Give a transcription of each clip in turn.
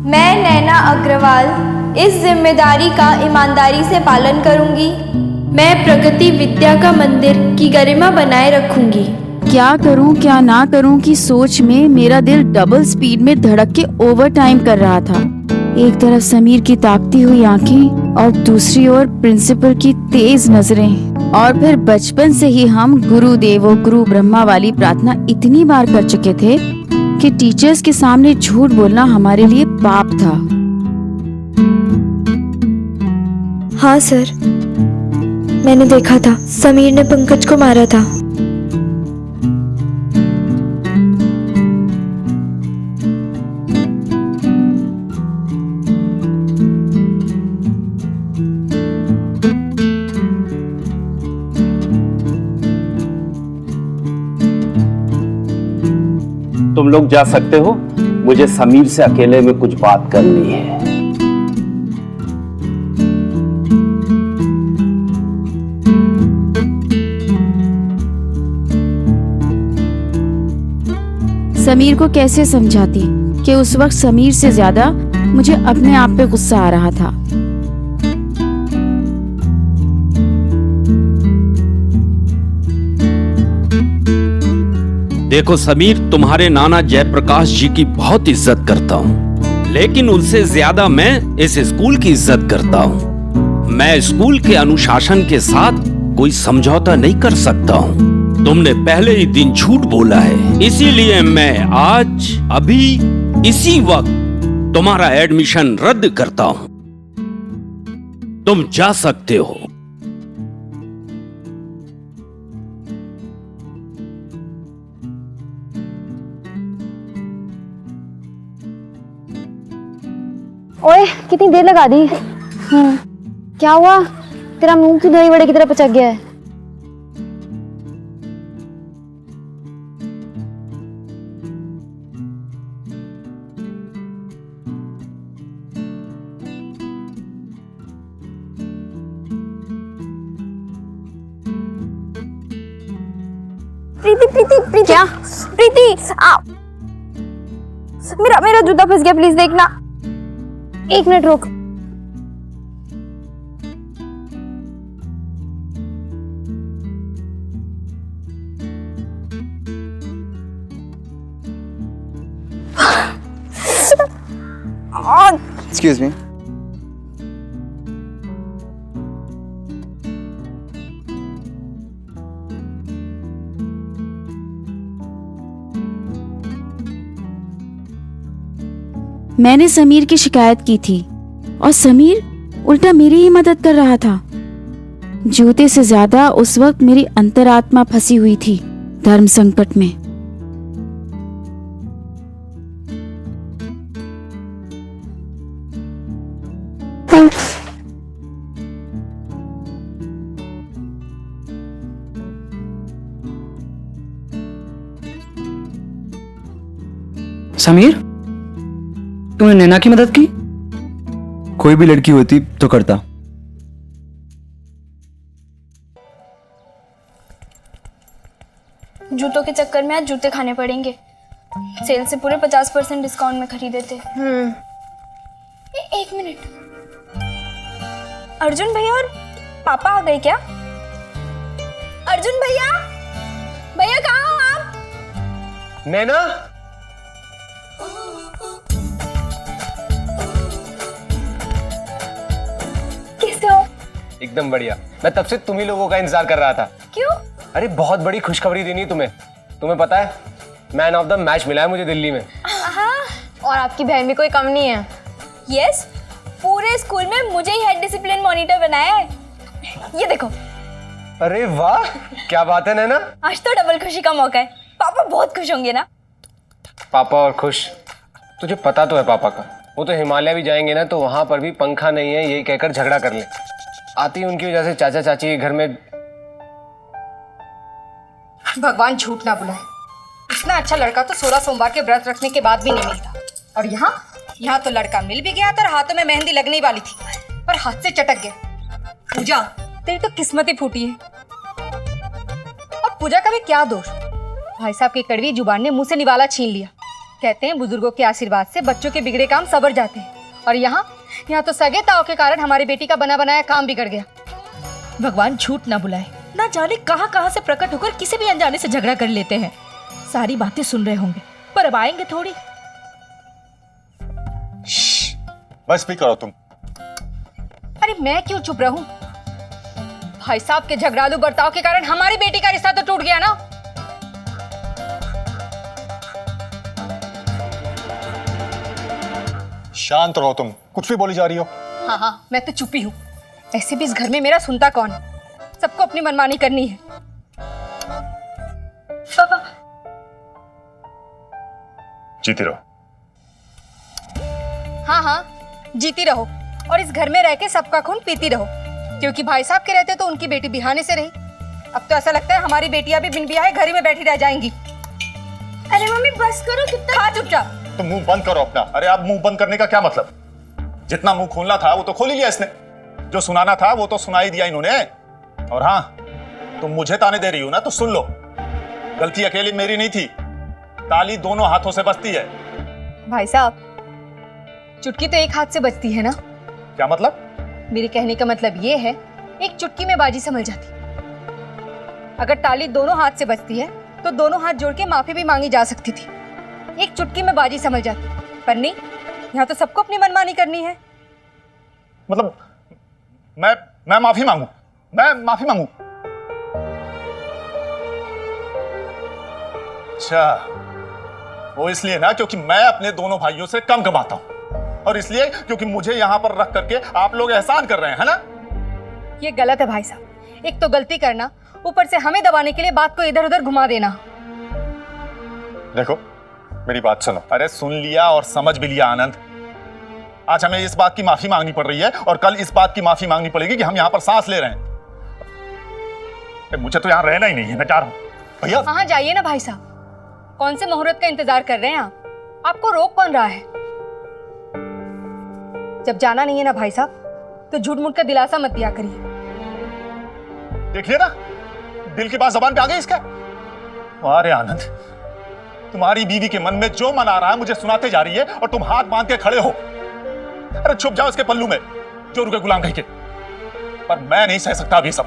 मैं नैना अग्रवाल इस जिम्मेदारी का ईमानदारी से पालन करूंगी। मैं प्रगति विद्या का मंदिर की गरिमा बनाए रखूंगी। क्या करूं क्या ना करूं की सोच में मेरा दिल डबल स्पीड में धड़क के ओवरटाइम कर रहा था। एक तरफ समीर की ताकती हुई आंखें और दूसरी ओर प्रिंसिपल की तेज नजरें। और फिर बचपन से ही हम गुरु देवो गुरु ब्रह्मा वाली प्रार्थना इतनी बार कर चुके थे कि टीचर्स के सामने झूठ बोलना हमारे लिए पाप था। हाँ सर, मैंने देखा था समीर ने पंकज को मारा था। तुम लोग जा सकते हो, मुझे समीर से अकेले में कुछ बात करनी है। समीर को कैसे समझाती कि उस वक्त समीर से ज्यादा मुझे अपने आप पे गुस्सा आ रहा था। देखो समीर, तुम्हारे नाना जयप्रकाश जी की बहुत इज्जत करता हूँ, लेकिन उनसे ज्यादा मैं इस स्कूल की इज्जत करता हूँ। मैं स्कूल के अनुशासन के साथ कोई समझौता नहीं कर सकता हूँ। तुमने पहले ही दिन झूठ बोला है, इसीलिए मैं आज अभी इसी वक्त तुम्हारा एडमिशन रद्द करता हूँ। तुम जा सकते हो। ओए कितनी देर लगा दी। क्या हुआ? तेरा मुंह क्यों दही बड़े की तरह पचक गया है? प्रीति प्रीति प्रीति क्या? प्रीति मेरा जूता फंस गया, प्लीज देखना। एक मिनट रुक। Excuse me. मैंने समीर की शिकायत की थी और समीर उल्टा मेरी ही मदद कर रहा था। जूते से ज्यादा उस वक्त मेरी अंतरात्मा फंसी हुई थी धर्म संकट में। समीर, तुमने नैना की मदद की? कोई भी लड़की होती तो करता। जूतों के चक्कर में आज जूते खाने पड़ेंगे। सेल से पूरे 50% डिस्काउंट में खरीदे थे। एक मिनट, अर्जुन भैया और पापा आ गए क्या? अर्जुन भैया, भैया कहाँ हो आप? नैना, कैसे हो? एकदम बढ़िया। मैं तब से तुम ही लोगों का इंतजार कर रहा था। क्यों? अरे बहुत बड़ी खुशखबरी देनी है तुम्हें। तुम्हें पता है, मैन ऑफ द मैच मिला है मुझे दिल्ली में। और आपकी बहन भी कोई कम नहीं है। यस, पूरे स्कूल में मुझे ही हेड डिसिप्लिन मॉनिटर बनाया है। ये देखो। अरे वाह, क्या बात है नैना। आज तो डबल खुशी का मौका है। पापा बहुत खुश होंगे ना? पापा और खुश? तुझे पता तो है पापा का, वो तो हिमालय भी जाएंगे ना तो वहां पर भी पंखा नहीं है यही कहकर झगड़ा कर ले। आती उनकी वजह से चाचा चाची के घर में। भगवान झूठ ना बुलाए, इतना अच्छा लड़का तो 16 सोमवार के व्रत रखने के बाद भी नहीं मिलता। और यहाँ तो लड़का मिल भी गया था और हाथों में मेहंदी लगने वाली थी, पर हाथ से चटक गया। पूजा, तेरी तो किस्मत ही फूटी है। अब पूजा का भी क्या दोष? भाई साहब की कड़वी जुबान ने मुंह से निवाला छीन लिया। कहते हैं बुजुर्गों के आशीर्वाद से बच्चों के बिगड़े काम सवर जाते हैं, और यहाँ तो सगे ताव के कारण हमारी बेटी का बना बनाया काम बिगड़ गया। भगवान झूठ ना बुलाए, ना जाने कहां कहां से प्रकट होकर किसी भी अनजाने से झगड़ा कर लेते हैं। सारी बातें सुन रहे होंगे पर अब आएंगे थोड़ी। बस भी करो तुम। अरे मैं क्यों चुप रहूं? भाई साहब के झगड़ालू बर्ताव के कारण हमारी बेटी का रिश्ता तो टूट गया ना। शांत रहो तुम, कुछ भी बोली जा रही हो। हाँ, मैं तो चुप ही हूँ। ऐसे भी इस घर में मेरा सुनता कौन है? सबको अपनी मनमानी करनी है। पापा जीती रहो। हाँ, जीती रहो और इस घर में रह के सबका खून पीती रहो, क्योंकि भाई साहब के रहते तो उनकी बेटी बिहाने से रही। अब तो ऐसा लगता है हमारी बेटियां भी बिन ब्याहे घर ही में बैठी रह जाएंगी। अरे मम्मी बस करो, कितना खा चुपचाप। तुम मुंह बंद करो अपना। अरे आप मुंह बंद करने का क्या मतलब? जितना मुंह खोलना था वो तो खोल ही लिया इसने, जो सुनाना था वो तो सुना ही दिया इन्होंने। और हाँ, तुम मुझे ताने दे रही हो ना, तो सुन लो, गलती अकेली मेरी नहीं थी, ताली दोनों हाथों से बजती है। भाई साहब, चुटकी तो एक हाथ से बजती है ना। क्या मतलब? मेरे कहने का मतलब ये है, एक चुटकी में बाजी समझ जाती। अगर ताली दोनों हाथ से बजती है तो दोनों हाथ जोड़ के माफी भी मांगी जा सकती थी। एक चुटकी में बाजी समझ जाती, पर नहीं, यहाँ तो सबको अपनी मनमानी करनी है। मतलब मैं माफी मांगू? मैं माफी मांगू? अच्छा, वो इसलिए ना क्योंकि मैं अपने दोनों भाइयों से कम कमाता हूं, और इसलिए क्योंकि मुझे यहां पर रख करके आप लोग एहसान कर रहे हैं, है ना? ये गलत है भाई साहब। एक तो गलती करना, ऊपर से हमें दबाने के लिए बात को इधर उधर घुमा देना। देखो, मेरी बात सुनो। अरे सुन लिया और समझ भी लिया आनंद। आज हमें इस बात की माफी मांगनी पड़ रही है और कल इस बात की माफी मांगनी पड़ेगी कि हम यहाँ पर सांस ले रहे हैं। मुझे तो यहाँ रहना ही नहीं है, मैं जा रहा हूँ। भैया हाँ, जाइए ना भाई साहब। कौन से मुहूर्त का इंतजार कर रहे हैं आप? आपको रोक कौन रहा है? जब जाना नहीं है ना भाई साहब, तो झूठ मूठ का दिलासा मत दिया करिए। देखिए ना, दिल की बात जबान पे आ गई इसका। अरे आनंद, तुम्हारी बीवी के मन में जो मन आ रहा है मुझे सुनाते जा रही है और तुम हाथ बांध के खड़े हो। अरे छुप जाओ इसके पल्लू में, जो रुके गुलाम कहीं के। पर मैं नहीं सह सकता अभी सब।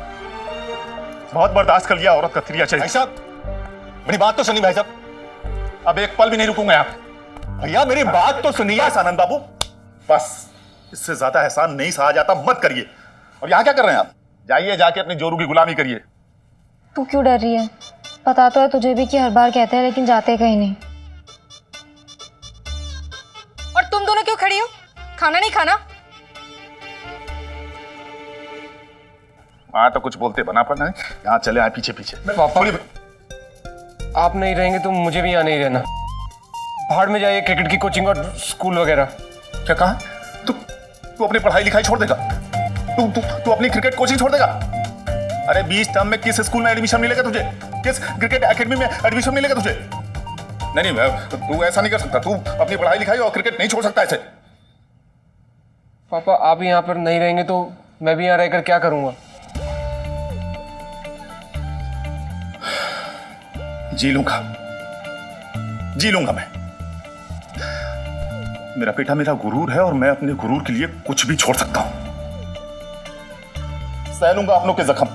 बहुत बर्दाश्त कर लिया, औरत का त्रिया चाहिए। भाई साहब, मेरी बात तो सुनिए भाई साहब। अब एक पल भी नहीं रुकूंगा यहाँ पे। भैया मेरी बात तो सुनिए। आनंद बाबू, बस इससे ज्यादा एहसान नहीं सहा जाता, मत करिए। और यहाँ क्या कर रहे हैं आप? जाइए, जाके अपनी जोरू की गुलामी करिए। तू क्यों डर रही है? पता तो है तुझे भी कि हर बार कहते हैं लेकिन जाते कहीं नहीं। और तुम दोनों क्यों खड़ी हो? खाना नहीं खाना? हाँ, तो कुछ बोलते बना पड़ना है। यहाँ चले आए पीछे पीछे। पापा, आप नहीं रहेंगे तो मुझे भी यहाँ नहीं रहना। बाहर में जाइए, क्रिकेट की कोचिंग और स्कूल वगैरह। क्या कहा? तू अपनी पढ़ाई लिखाई छोड़ देगा? तू अपनी क्रिकेट कोचिंग छोड़ देगा? अरे 20 टर्म में किस स्कूल में एडमिशन मिलेगा तुझे? किस क्रिकेट एकेडमी में एडमिशन मिलेगा तुझे? नहीं, तू ऐसा नहीं कर सकता। तू अपनी पढ़ाई लिखाई और क्रिकेट नहीं छोड़ सकता ऐसे। पापा, आप यहाँ पर नहीं रहेंगे तो मैं भी यहाँ रहकर क्या करूंगा? जी लूंगा मैं। मेरा बेटा मेरा गुरूर है और मैं अपने गुरूर के लिए कुछ भी छोड़ सकता हूं। सह लूंगा अपनों के जख्म।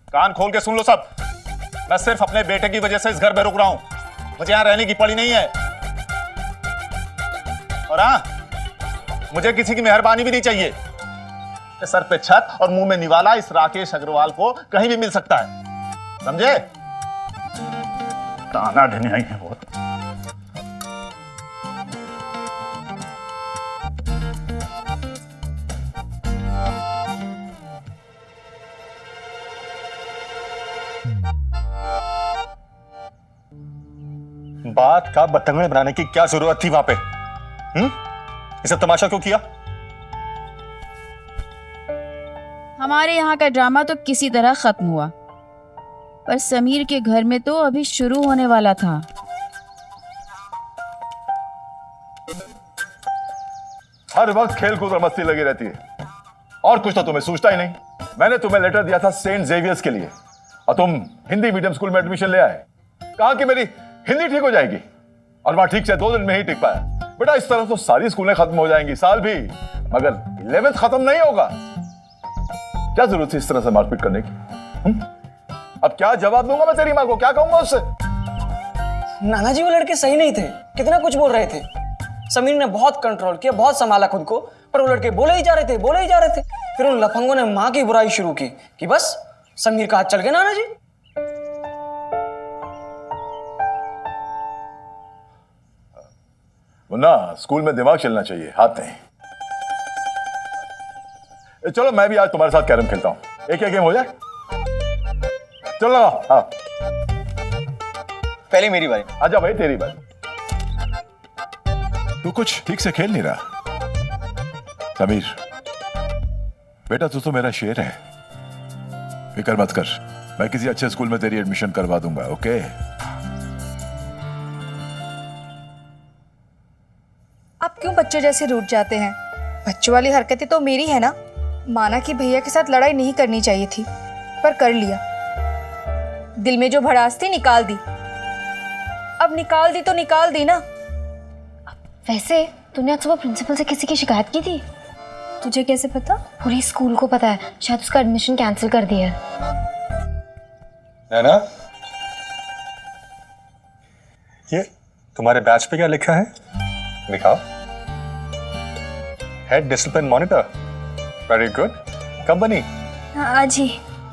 कान खोल के सुन लो सब। मैं सिर्फ अपने बेटे की वजह से इस घर में रुक रहा हूं। मुझे यहां रहने की पड़ी नहीं है। और हाँ, मुझे किसी की मेहरबानी भी नहीं चाहिए। सर पे छत और मुंह में निवाला इस राकेश अग्रवाल को कहीं भी मिल सकता है, समझे? ताना देने आई है बहुत। बात का बतंगड़ बनाने की क्या जरूरत थी वहां पे? ये सब तमाशा क्यों किया? हमारे यहाँ का ड्रामा तो किसी तरह खत्म हुआ, पर समीर के घर में तो अभी शुरू होने वाला था। हर वक्त खेल कूद और मस्ती लगी रहती है, और कुछ तो तुम्हें सूझता ही नहीं। मैंने तुम्हें लेटर दिया था सेंट जेवियर्स के लिए और तुम हिंदी मीडियम स्कूल में एडमिशन ले आए। कहा कि मेरी हिंदी ठीक हो जाएगी और वहां ठीक से 2 दिन में ही टिक पाया। बेटा इस तरह तो सारी स्कूलें खत्म हो जाएंगी, साल भी, मगर 11th खत्म नहीं होगा। क्या जरूरत है इस तरह से मारपीट करने की? अब क्या जवाब दूंगा मैं तेरी मां को, क्या कहूंगा उससे? नाना जी वो लड़के सही नहीं थे, कितना कुछ बोल रहे थे। समीर ने बहुत कंट्रोल किया, बहुत संभाला खुद को, पर वो लड़के बोले ही जा रहे थे। फिर उन लफंगों ने माँ की बुराई शुरू की कि बस समीर का हाथ चल गया नाना जी। मुन्ना, स्कूल में दिमाग चलना चाहिए, हाथ नहीं। चलो मैं भी आज तुम्हारे साथ कैरम खेलता हूं, एक गेम हो जाए। चलो लगाओ। हाँ पहले मेरी बारी। आजा भाई तेरी बारी। तू कुछ ठीक से खेल नहीं रहा। समीर बेटा, तू तो मेरा शेर है, फिक्र मत कर, मैं किसी अच्छे स्कूल में तेरी एडमिशन करवा दूंगा। ओके? आप क्यों बच्चों जैसे रूठ जाते हैं? बच्चों वाली हरकतें तो मेरी है ना। माना कि भैया के साथ लड़ाई नहीं करनी चाहिए थी, पर कर लिया। दिल में जो भड़ास थी निकाल दी। अब निकाल दी तो निकाल दी ना। वैसे तूने आज सुबह प्रिंसिपल से किसी की शिकायत की थी? तुझे कैसे पता? पूरे स्कूल को पता है, शायद उसका एडमिशन कैंसिल कर दिया है। नैना, ये तुम्हारे बैच पे क्या लिखा है? दिखाओ। Head discipline monitor, very good. Company? आज ही।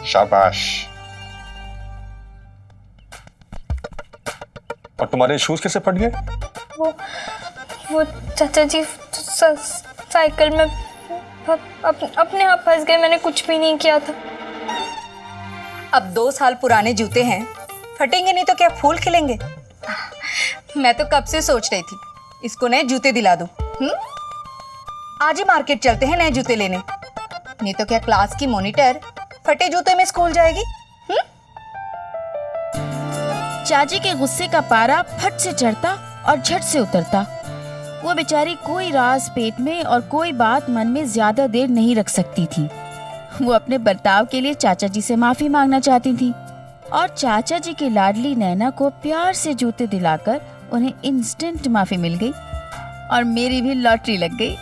शाबाश। और तुम्हारे शूज कैसे फट गए? वो चाचा जी साइकिल में अपने आप फंस गए, मैंने कुछ भी नहीं किया था। अब 2 साल पुराने जूते हैं, फटेंगे नहीं तो क्या फूल खिलेंगे? मैं तो कब से सोच रही थी इसको नए जूते दिला दूं। आज ही मार्केट चलते हैं नए जूते लेने, नहीं तो क्या क्लास की मॉनिटर फटे जूते में स्कूल जाएगी? चाची के गुस्से का पारा फट से चढ़ता और झट से उतरता। वो बेचारी कोई राज पेट में और कोई बात मन में ज्यादा देर नहीं रख सकती थी। वो अपने बर्ताव के लिए चाचा जी से माफी मांगना चाहती थी और चाचा जी की लाडली नैना को प्यार से जूते दिलाकर उन्हें इंस्टेंट माफी मिल गई और मेरी भी लॉटरी लग गई।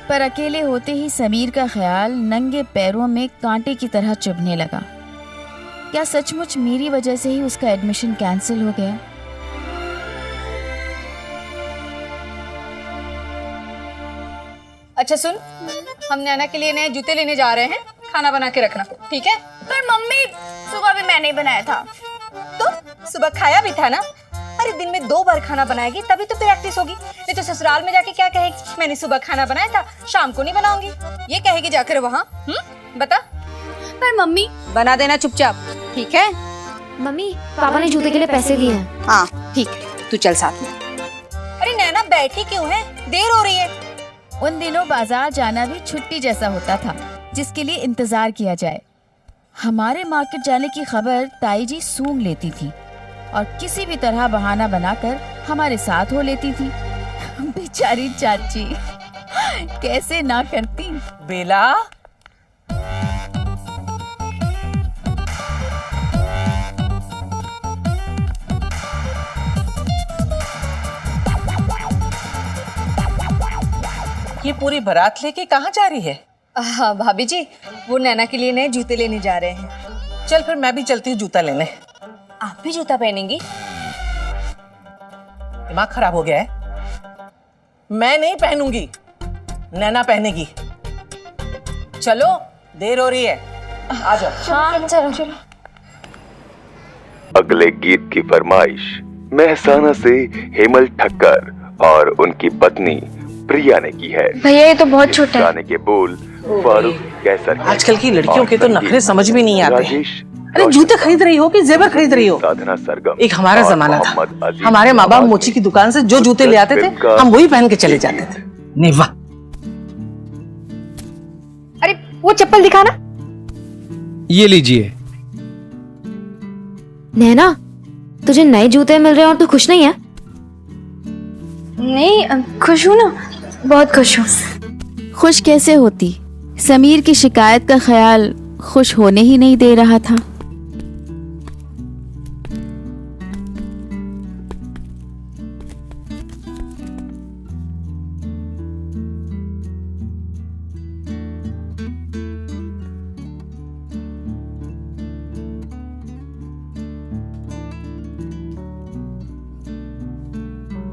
पर अकेले होते ही समीर का ख्याल नंगे पैरों में कांटे की तरह चुभने लगा। क्या सचमुच मेरी वजह से ही उसका एडमिशन कैंसिल हो गया? अच्छा सुन, हम नैना के लिए नए जूते लेने जा रहे हैं, खाना बना के रखना, ठीक है? पर मम्मी, सुबह भी मैंने बनाया था। तो सुबह खाया भी था ना। अरे दिन में 2 बार खाना बनाएगी तभी तो प्रैक्टिस होगी, नहीं तो ससुराल में जाके क्या कहेगी? मैंने सुबह खाना बनाया था, शाम को नहीं बनाऊंगी, ये कहेगी जाकर वहाँ। बता। पर मम्मी, बना देना चुपचाप, ठीक है? मम्मी, पापा ने जूते के लिए पैसे दिए हैं। हाँ ठीक है, तू चल साथ में। अरे नैना बैठी क्यों है, देर हो रही है। उन दिनों बाजार जाना भी छुट्टी जैसा होता था, जिसके लिए इंतजार किया जाए। हमारे मार्केट जाने की खबर ताई जी सूंघ लेती थी और किसी भी तरह बहाना बनाकर हमारे साथ हो लेती थी। बेचारी चाची कैसे ना करती। बेला, ये पूरी बारात लेके कहाँ जा रही है? हाँ भाभी जी, वो नैना के लिए नए जूते लेने जा रहे हैं। चल फिर मैं भी चलती हूँ जूता लेने। आप भी जूता पहनेंगी? दिमाग खराब हो गया है? मैं नहीं पहनूंगी, नैना पहनेगी। चलो देर हो रही है, आ जाओ। हाँ चलो। अगले गीत की फरमाइश मेहसाना से हेमल ठक्कर और उनकी पत्नी प्रिया ने की है। भैया ये तो बहुत छोटा है। गाने के बोल फारूक कैसर। आजकल की लड़कियों के तो नखरे समझ में नहीं आते। राजेश, अरे जूते खरीद रही हो कि जेवर खरीद रही हो? साधना सरगम। एक हमारा और जमाना था, मोहम्मद अजीज हमारे माँ बाप नवाज मोची की दुकान से जो जूते ले आते थे फिल्म का हम वही पहन के चले जाते थे। नहीं वाह। अरे वो चप्पल दिखाना। ये लीजिए। नैना, तुझे नए जूते मिल रहे हैं और तू खुश नहीं है? नहीं, खुश हूँ ना, बहुत खुश हूँ। खुश कैसे होती? समीर की शिकायत का ख्याल खुश होने ही नहीं दे रहा था।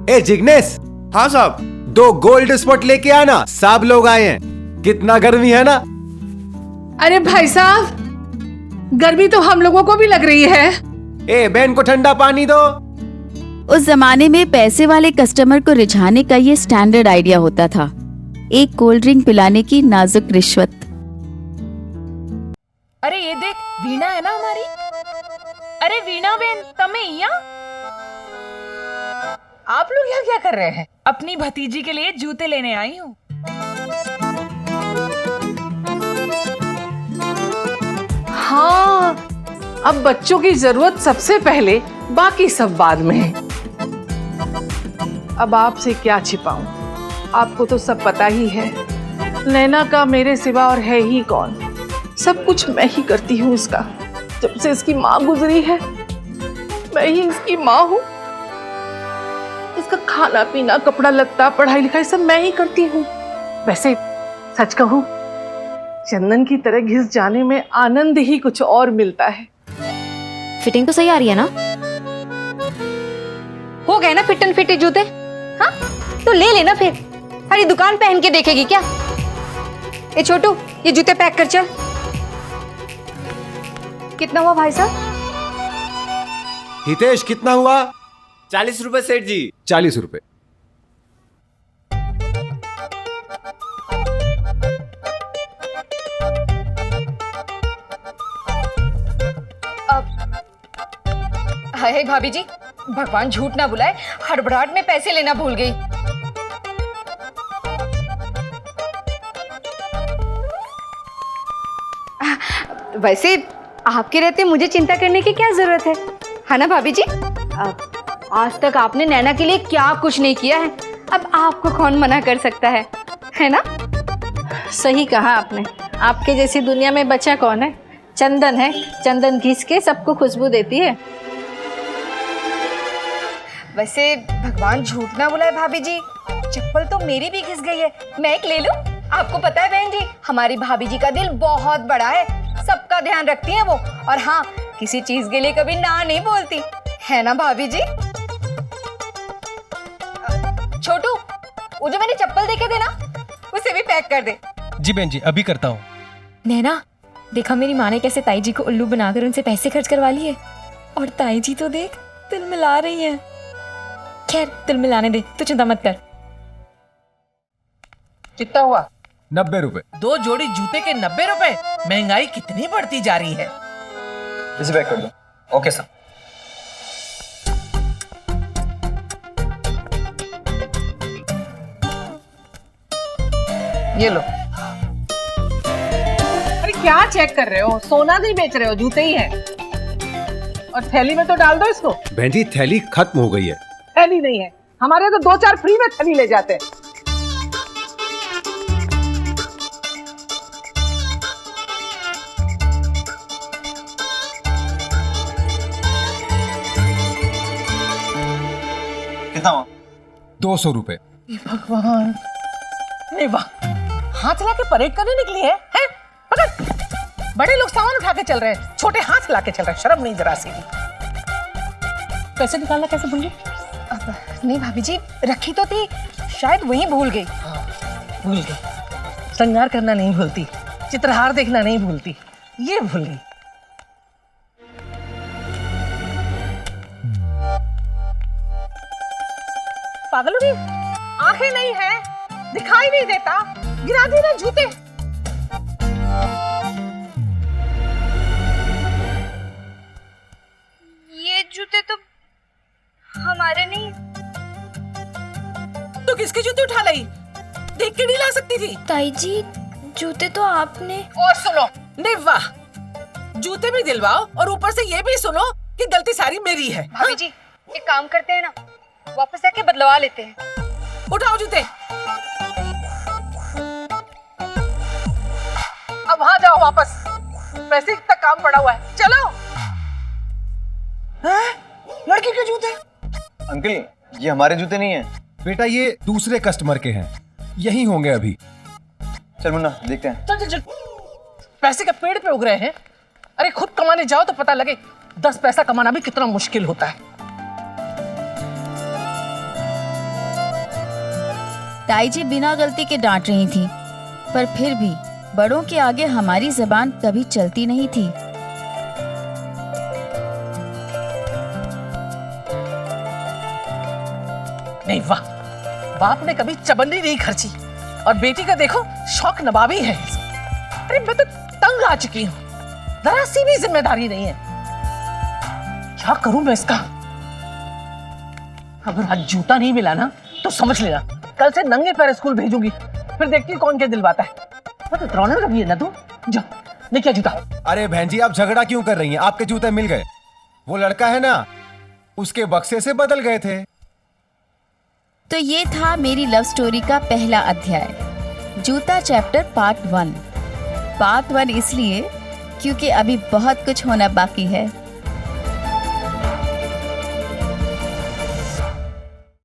ए जिग्नेश। हाँ साहब। 2 गोल्ड स्पॉट लेके आना, सब लोग आए हैं। कितना गर्मी है ना। अरे भाई साहब, गर्मी तो हम लोगों को भी लग रही है। ए बहन को ठंडा पानी दो। उस जमाने में पैसे वाले कस्टमर को रिझाने का ये स्टैंडर्ड आइडिया होता था, एक कोल्ड ड्रिंक पिलाने की नाजुक रिश्वत। अरे ये देख, वीणा है ना हमारी। अरे वीणा बेन, तमे यहाँ? आप लोग यहाँ क्या कर रहे हैं? अपनी भतीजी के लिए जूते लेने आई हूँ। हाँ, अब बच्चों की जरूरत सबसे पहले, बाकी सब बाद में। अब आपसे क्या छिपाऊं, आपको तो सब पता ही है। नैना का मेरे सिवा और है ही कौन। सब कुछ मैं ही करती हूँ इसका। जब से इसकी माँ गुजरी है, मैं ही इसकी माँ हूँ। इसका खाना पीना, कपड़ा लत्ता, पढ़ाई लिखाई सब मैं ही करती हूँ। वैसे सच कहूँ, चंदन की तरह घिस जाने में आनंद ही कुछ और मिलता है। फिटिंग तो सही आ रही है ना? हो गए ना फिट एंड फिट जूते? हाँ, तो ले लेना फिर। सारी दुकान पहन के देखेगी क्या? ए छोटू, ये जूते पैक कर चल। कितना हुआ भाई साहब? हितेश कितना हुआ? 40 रुपए सेठ जी। 40 रुपए। हाय भाभी जी, भगवान झूठ ना बुलाए, हड़बड़ाहट में पैसे लेना भूल गई। वैसे आपके रहते मुझे चिंता करने की क्या जरूरत है ना भाभी जी? आज तक आपने नैना के लिए क्या कुछ नहीं किया है, अब आपको कौन मना कर सकता है ना? सही कहा आपने। आपके जैसी दुनिया में बचा कौन है? चंदन है, चंदन घिस के सबको खुशबू देती है। वैसे भगवान झूठ ना बुलाए भाभी जी, चप्पल तो मेरी भी घिस गई है। मैं एक ले लूं? आपको पता है बहन जी, हमारी भाभी जी का दिल बहुत बड़ा है, सबका ध्यान रखती हैं वो। और हाँ, किसी चीज के लिए कभी ना नहीं बोलती, है ना भाभी जी? छोटू, वो जो मैंने चप्पल देखे थे ना, उसे भी पैक कर दे। जी बहन जी, अभी करता हूँ। नैना, देखा मेरी माँ ने कैसे ताई जी को उल्लू बनाकर उनसे पैसे खर्च करवा लिए। और ताई जी तो देख, तिल मिला रही हैं। खैर, तिल मिलाने दे, तू चिंता मत कर। कितना हुआ? 90 रुपए। 2 जोड़ी जूते के 90 रुपए? महंगाई कितनी बढ़ती जा रही है। इसे पैक कर दो। Okay sir. ये लो। अरे क्या चेक कर रहे हो? सोना नहीं बेच रहे हो, जूते ही हैं। और थैली में तो डाल दो इसको। बहन जी, थैली खत्म हो गई है। थैली नहीं है हमारे, तो 2-4 फ्री में थैली ले जाते हैं। कितना हुआ? 200 रुपए। भगवान, नहीं वाह, हाथ हिला के परेड करने निकली है? पकड़। बड़े लोग सामान उठा के चल रहे हैं, छोटे हाथ हिला के चल रहे हैं, शर्म नहीं जरा सी भी। पैसे निकालना कैसे भूल गई? नहीं भाभी जी, रखी तो थी, शायद वहीं भूल गई। भूल गई। श्रृंगार करना नहीं भूलती, चित्रहार देखना नहीं भूलती, ये भूल गई। पागल हो गई? आंखें नहीं है, दिखाई नहीं देता, गिरा दी ना जूते। ये जूते तो हमारे नहीं। तो किसके जूते उठा लाई? देख के नहीं ला सकती थी? ताई जी, जूते तो आपने। और सुनो, निव्वा, जूते भी दिलवाओ और ऊपर से ये भी सुनो कि गलती सारी मेरी है। भाभी जी, एक काम करते हैं ना, वापस जाके बदलवा लेते हैं। उठाओ जूते। अब वहां जाओ वापस, पैसे तक काम पड़ा हुआ है, चलो। लड़की के जूते? अंकल ये हमारे जूते नहीं है बेटा, ये दूसरे कस्टमर के हैं, यही होंगे अभी। चल मुन्ना देखते हैं। चल चल चल, पैसे के पेड़ पे उग रहे हैं। अरे खुद कमाने जाओ तो पता लगे 10 पैसा कमाना भी कितना मुश्किल होता है। ताई जी बिना गलती के डांट रही थी, पर फिर भी बड़ों के आगे हमारी जबान कभी चलती नहीं थी। नहीं वाह, बाप ने कभी चबन्नी नहीं खर्ची और बेटी का देखो शौक नवाबी है। अरे मैं तो तंग आ चुकी हूँ, जरा सी भी जिम्मेदारी नहीं है। क्या करूं मैं इसका? अगर आज जूता नहीं मिला ना तो समझ लेना कल से नंगे पैर स्कूल भेजूंगी, फिर देखती हूँ कौन क्या दिलवाता है। तो ड्रोनर लगी है ना तू, जा नहीं क्या जूता। अरे बहन जी आप झगड़ा क्यों कर रही हैं? आपके जूते मिल गए, वो लड़का है ना उसके बक्से से बदल गए थे। तो ये था मेरी लव स्टोरी का पहला अध्याय, जूता चैप्टर पार्ट 1। पार्ट 1 इसलिए क्योंकि अभी बहुत कुछ होना बाकी है।